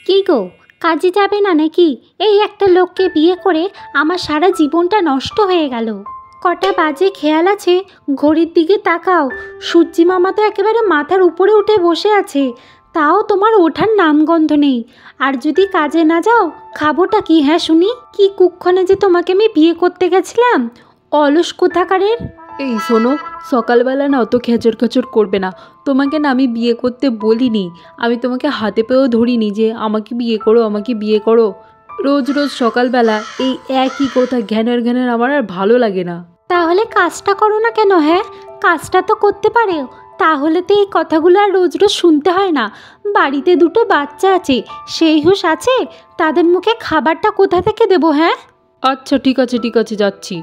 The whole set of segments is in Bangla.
কি গো, কাজে যাবে না নাকি? এই একটা লোককে বিয়ে করে আমার সারা জীবনটা নষ্ট হয়ে গেল। কটা বাজে খেয়াল আছে? ঘড়ির দিকে তাকাও, সূর্যি মামা তো একেবারে মাথার উপরে উঠে বসে আছে, তাও তোমার ওঠার নামগন্ধ নেই। আর যদি কাজে না যাও খাবোটা কি? হ্যাঁ শুনি, কি কুক্ষণে যে তোমাকে আমি বিয়ে করতে গেছিলাম, অলস কোথাকারের। এই শোনো, সকালবেলা না অত খেচর খেচর করবে না। তোমাকে না আমি বিয়ে করতে বলিনি, আমি তোমাকে হাতে পেয়েও ধরিনি যে আমাকে বিয়ে করো, আমাকে বিয়ে করো। রোজ রোজ সকালবেলা এই একই কথা ঘ্যানের ঘ্যানের আমার আর ভালো লাগে না। তাহলে কাজটা করো না কেন? হ্যাঁ, কাজটা তো করতে পারে, তাহলে তো এই কথাগুলো আর রোজ রোজ শুনতে হয় না। বাড়িতে দুটো বাচ্চা আছে, সেই হুঁশ আছে? তাদের মুখে খাবারটা কোথা থেকে দেবো? হ্যাঁ আচ্ছা ঠিক আছে যাচ্ছি,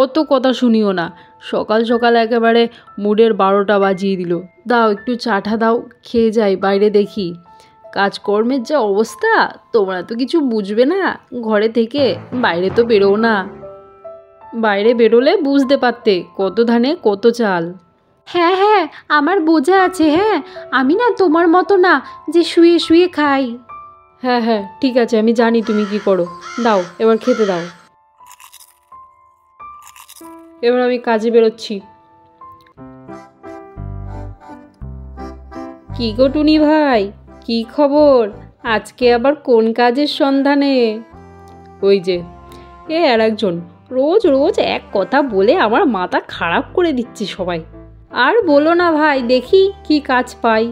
অত কথা শুনিও না। সকাল সকাল একেবারে মুডের 12টা বাজিয়ে দিল। দাও একটু চাটা দাও, খেয়ে যাই, বাইরে দেখি। কাজকর্মের যা অবস্থা, তোমরা তো কিছু বুঝবে না ঘরে থেকে, বাইরে তো বেরোও না। বাইরে বেরোলে বুঝতে পারতে কত ধানে কত চাল। হ্যাঁ হ্যাঁ, আমার বোঝা আছে। হ্যাঁ, আমি না তোমার মতো না যে শুয়ে শুয়ে খাই। হ্যাঁ হ্যাঁ ঠিক আছে, আমি জানি তুমি কি করো। দাও এবার খেতে দাও। এবার আমি কাজে বেরোচ্ছি। কি গো টুনি ভাই, কি খবর? আজকে আবার কোন কাজের সন্ধানে? ওই যে আর একজন রোজ রোজ এক কথা বলে আমার মাথা খারাপ করে দিচ্ছে সবাই। আর বলো না ভাই, দেখি কি কাজ পাই।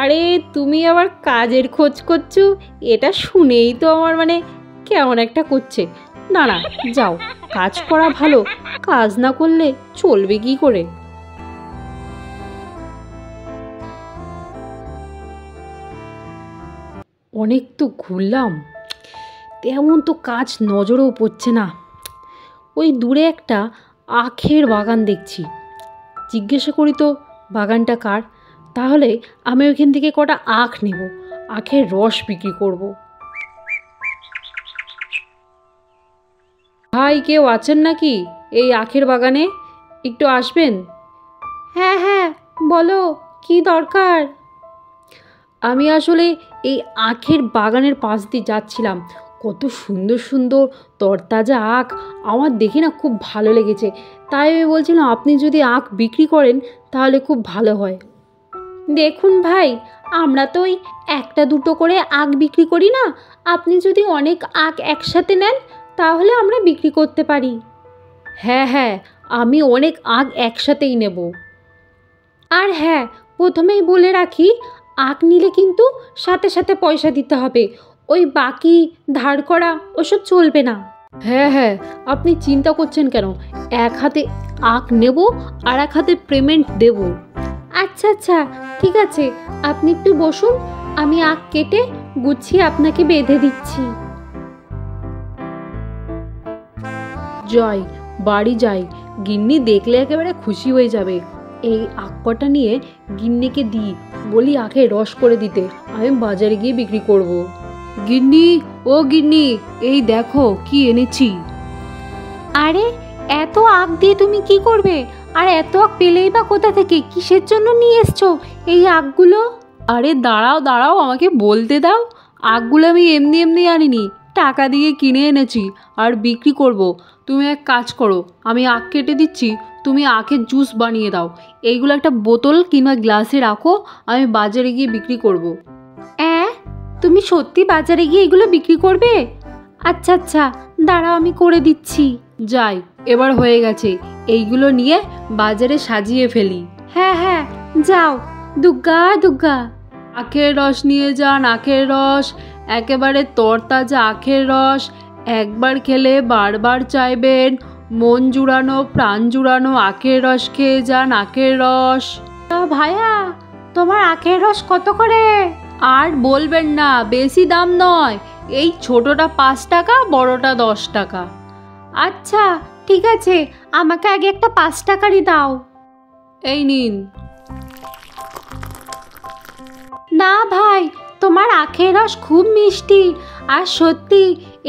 আরে তুমি আবার কাজের খোঁজ করছো, এটা শুনেই তো আমার কেমন একটা করছে। না না, যাও, কাজ করা ভালো, কাজ না করলে চলবে কি করে? অনেক তো ঘুরলাম, তেমন তো কাজ নজরেও পড়ছে না। ওই দূরে একটা আখের বাগান দেখছি, জিজ্ঞাসা করি তো বাগানটা কার, তাহলে আমি ওইখান থেকে কটা আখ নেব, আখের রস বিক্রি করব। ভাই কেউ আছেন নাকি এই আখের বাগানে? একটু আসবেন? হ্যাঁ হ্যাঁ, বলো কি দরকার? আমি আসলে এই আখের বাগানের পাশ দিয়ে যাচ্ছিলাম, কত সুন্দর সুন্দর তরতাজা আখ, আমার দেখে না খুব ভালো লেগেছে, তাই আমি বলছিলাম আপনি যদি আখ বিক্রি করেন তাহলে খুব ভালো হয়। দেখুন ভাই, আমরা তো ওই একটা দুটো করে আখ বিক্রি করি না। আপনি যদি অনেক আখ একসাথে নেন তাহলে আমরা বিক্রি করতে পারি। হ্যাঁ হ্যাঁ, আমি অনেক আখ একসাথেই নেব। আর হ্যাঁ, প্রথমেই বলে রাখি, আখ নিলে কিন্তু সাথে সাথে পয়সা দিতে হবে, ওই বাকি ধার করা ওসব চলবে না। হ্যাঁ হ্যাঁ, আপনি চিন্তা করছেন কেন, এক হাতে আখ নেব আর এক হাতে পেমেন্ট দেব। আচ্ছা আচ্ছা ঠিক আছে, আপনি একটু বসুন, আমি আখ কেটে গুছিয়ে আপনাকে বেঁধে দিচ্ছি। যাই, বাড়ি যাই, গিন্নি দেখলে একেবারে খুশি হয়ে যাবে। এই আখ কটা নিয়ে গিন্নিকে দিই, বলি আখের রস করে দিতে, আমি বাজারে গিয়ে বিক্রি করব। গিন্নি, ও গিন্নি, এই দেখো কি এনেছি। আরে, এত আখ দিয়ে তুমি কি করবে? আর এত আখ পেলেই বা কোথা থেকে? কিসের জন্য নিয়ে এসছো এই আখগুলো? আরে দাঁড়াও দাঁড়াও, আমাকে বলতে দাও। আখগুলো আমি এমনি এমনি আনিনি, টাকা দিয়ে কিনে এনেছি আর বিক্রি করব। তুমি এক কাজ করো, আমি আখ কেটে দিচ্ছি, তুমি আখের জুস বানিয়ে দাও। এইগুলো একটা বোতল কিংবা গ্লাসে রাখো, আমি বাজারে গিয়ে বিক্রি করব। তুমি সত্যি বাজারে গিয়ে এগুলো বিক্রি করবে? আচ্ছা আচ্ছা, দাঁড়াও আমি করে দিচ্ছি। যাই, এবার হয়ে গেছে, এইগুলো নিয়ে বাজারে সাজিয়ে ফেলি। হ্যাঁ হ্যাঁ, যাও, দুগ্গা দুগ্গা। আখের রস নিয়ে যান, আখের রস, একেবারে তরতাজা আখের রস, একবার খেলে বারবার চাইবেন, মন জুড়ানো প্রাণ জুড়ানো আখের রস খেয়ে যান, আখের রস। ভাইয়া, তোমার আখের রস কত করে? আর বলবেন না, বেশি দাম নয়, এই ছোটটা 5 টাকা, বড়টা 10 টাকা। আচ্ছা ঠিক আছে, আমাকে আগে একটা 5 টাকারই দাও। এই নিন। না ভাই, তোমার আখের রস খুব মিষ্টি, আর সত্যি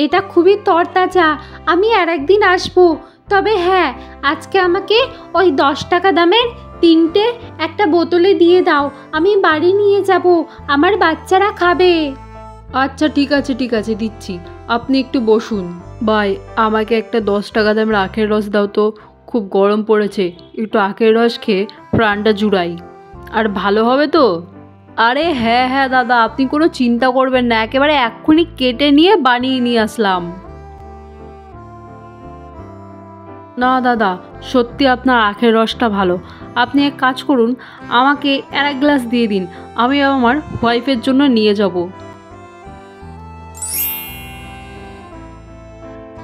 এটা খুবই তরতাজা। আমি আর একদিন আসবো, তবে হ্যাঁ, আজকে আমাকে ওই 10 টাকা দামের 3টে একটা বোতলে দিয়ে দাও, আমি বাড়ি নিয়ে যাব, আমার বাচ্চারা খাবে। আচ্ছা ঠিক আছে দিচ্ছি, আপনি একটু বসুন। ভাই, আমাকে একটা 10 টাকা দামের আখের রস দাও তো, খুব গরম পড়েছে, একটু আখের রস খেয়ে প্রাণটা জুড়াই। আর ভালো হবে তো? আরে হ্যাঁ হ্যাঁ দাদা, আপনি কোনো চিন্তা করবেন না, একেবারে এক্ষুনি কেটে নিয়ে বানিয়ে নিয়ে আসলাম। না দাদা, সত্যি আপনার আখের রসটা ভালো। আপনি এক কাজ করুন, আমাকে আর এক গ্লাস দিয়ে দিন, আমি আমার ওয়াইফের জন্য নিয়ে যাব।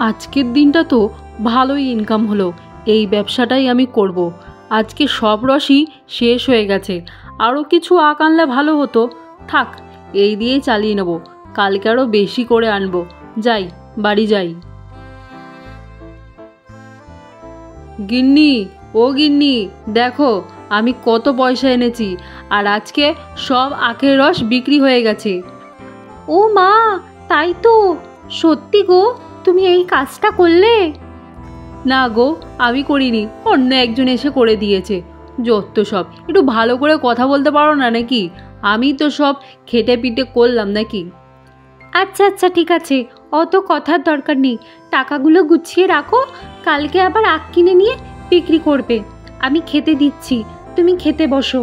আজকের দিনটা তো ভালোই ইনকাম হলো, এই ব্যবসাটাই আমি করব। আজকে সব রসই শেষ হয়ে গেছে, আরও কিছু আখ আনলে ভালো হতো। থাক, এই দিয়েই চালিয়ে নেব, কালকে আরও বেশি করে আনবো। যাই, বাড়ি যাই। গিন্নি, ও গিন্নি, দেখো আমি কত পয়সা এনেছি, আর আজকে সব আখের রস বিক্রি হয়ে গেছে। ও মা, তাই তো, সত্যি গো, তুমি এই কাজটা করলে? না গো, আমি করিনি, অন্য একজন এসে করে দিয়েছে। যত সব, একটু ভালো করে কথা বলতে পারো না নাকি? আমি তো সব খেটে পিটে করলাম নাকি? আচ্ছা আচ্ছা ঠিক আছে, অত কথার দরকার নেই, টাকাগুলো গুছিয়ে রাখো, কালকে আবার আখ কিনে নিয়ে বিক্রি করবে। আমি খেতে দিচ্ছি, তুমি খেতে বসো।